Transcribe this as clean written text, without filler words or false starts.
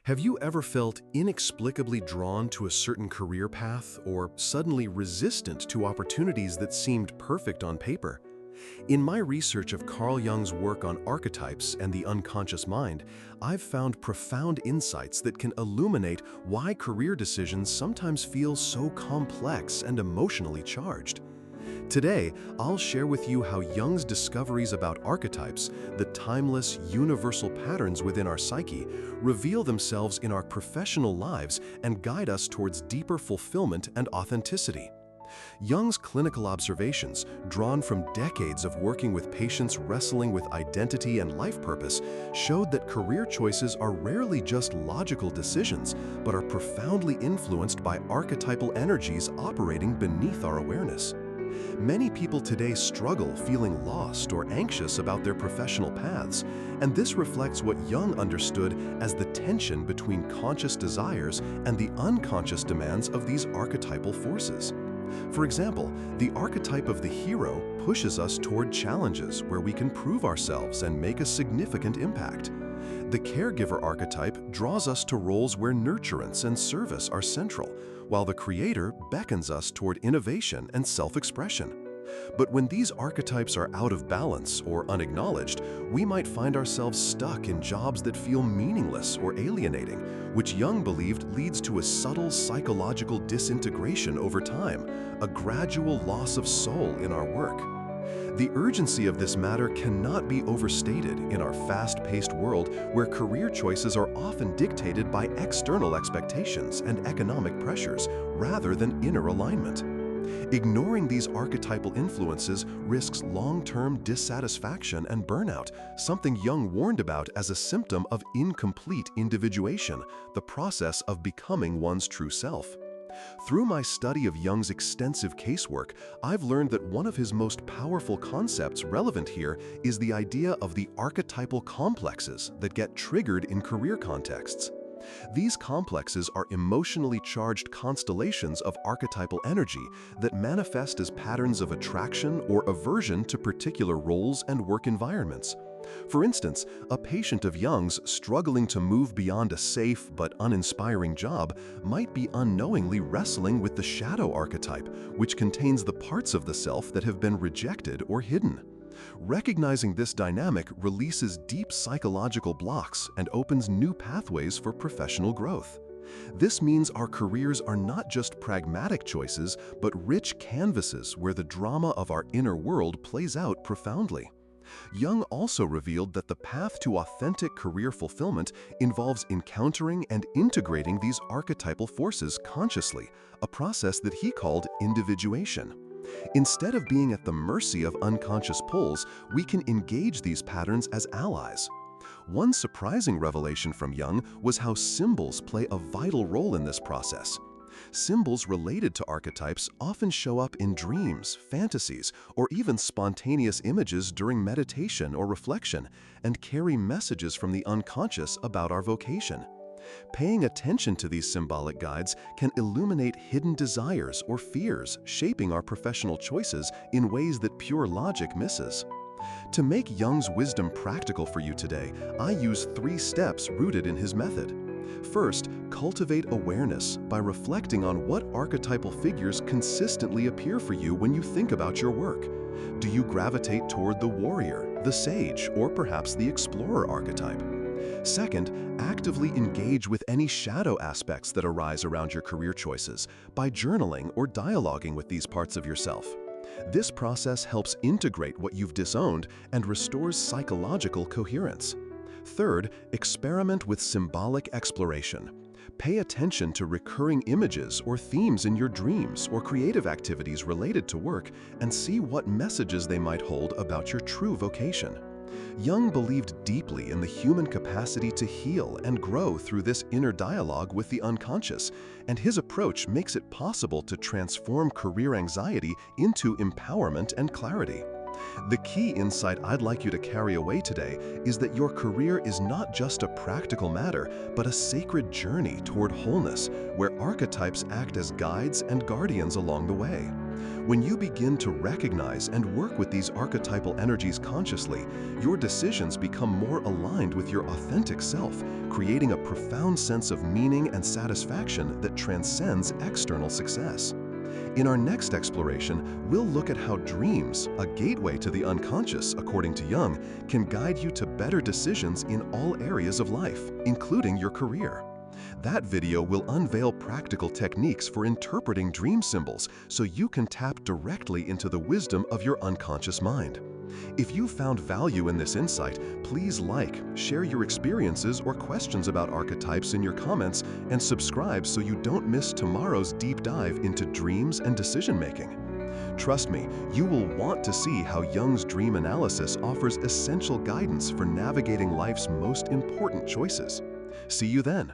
Have you ever felt inexplicably drawn to a certain career path or suddenly resistant to opportunities that seemed perfect on paper? In my research of Carl Jung's work on archetypes and the unconscious mind, I've found profound insights that can illuminate why career decisions sometimes feel so complex and emotionally charged. Today, I'll share with you how Jung's discoveries about archetypes, the timeless, universal patterns within our psyche, reveal themselves in our professional lives and guide us towards deeper fulfillment and authenticity. Jung's clinical observations, drawn from decades of working with patients wrestling with identity and life purpose, showed that career choices are rarely just logical decisions, but are profoundly influenced by archetypal energies operating beneath our awareness. Many people today struggle feeling lost or anxious about their professional paths, and this reflects what Jung understood as the tension between conscious desires and the unconscious demands of these archetypal forces. For example, the archetype of the hero pushes us toward challenges where we can prove ourselves and make a significant impact. The caregiver archetype draws us to roles where nurturance and service are central, while the creator beckons us toward innovation and self-expression. But when these archetypes are out of balance or unacknowledged, we might find ourselves stuck in jobs that feel meaningless or alienating, which Jung believed leads to a subtle psychological disintegration over time, a gradual loss of soul in our work. The urgency of this matter cannot be overstated in our fast-paced world where career choices are often dictated by external expectations and economic pressures rather than inner alignment. Ignoring these archetypal influences risks long-term dissatisfaction and burnout, something Jung warned about as a symptom of incomplete individuation, the process of becoming one's true self. Through my study of Jung's extensive casework, I've learned that one of his most powerful concepts relevant here is the idea of the archetypal complexes that get triggered in career contexts. These complexes are emotionally charged constellations of archetypal energy that manifest as patterns of attraction or aversion to particular roles and work environments. For instance, a patient of Jung's struggling to move beyond a safe but uninspiring job might be unknowingly wrestling with the shadow archetype, which contains the parts of the self that have been rejected or hidden. Recognizing this dynamic releases deep psychological blocks and opens new pathways for professional growth. This means our careers are not just pragmatic choices, but rich canvases where the drama of our inner world plays out profoundly. Jung also revealed that the path to authentic career fulfillment involves encountering and integrating these archetypal forces consciously, a process that he called individuation. Instead of being at the mercy of unconscious pulls, we can engage these patterns as allies. One surprising revelation from Jung was how symbols play a vital role in this process. Symbols related to archetypes often show up in dreams, fantasies, or even spontaneous images during meditation or reflection, and carry messages from the unconscious about our vocation. Paying attention to these symbolic guides can illuminate hidden desires or fears shaping our professional choices in ways that pure logic misses. To make Jung's wisdom practical for you today, I use 3 steps rooted in his method. First, cultivate awareness by reflecting on what archetypal figures consistently appear for you when you think about your work. Do you gravitate toward the warrior, the sage, or perhaps the explorer archetype? Second, actively engage with any shadow aspects that arise around your career choices by journaling or dialoguing with these parts of yourself. This process helps integrate what you've disowned and restores psychological coherence. Third, experiment with symbolic exploration. Pay attention to recurring images or themes in your dreams or creative activities related to work and see what messages they might hold about your true vocation. Jung believed deeply in the human capacity to heal and grow through this inner dialogue with the unconscious, and his approach makes it possible to transform career anxiety into empowerment and clarity. The key insight I'd like you to carry away today is that your career is not just a practical matter, but a sacred journey toward wholeness, where archetypes act as guides and guardians along the way. When you begin to recognize and work with these archetypal energies consciously, your decisions become more aligned with your authentic self, creating a profound sense of meaning and satisfaction that transcends external success. In our next exploration, we'll look at how dreams, a gateway to the unconscious according to Jung, can guide you to better decisions in all areas of life, including your career. That video will unveil practical techniques for interpreting dream symbols so you can tap directly into the wisdom of your unconscious mind. If you found value in this insight, please like, share your experiences or questions about archetypes in your comments, and subscribe so you don't miss tomorrow's deep dive into dreams and decision-making. Trust me, you will want to see how Jung's dream analysis offers essential guidance for navigating life's most important choices. See you then.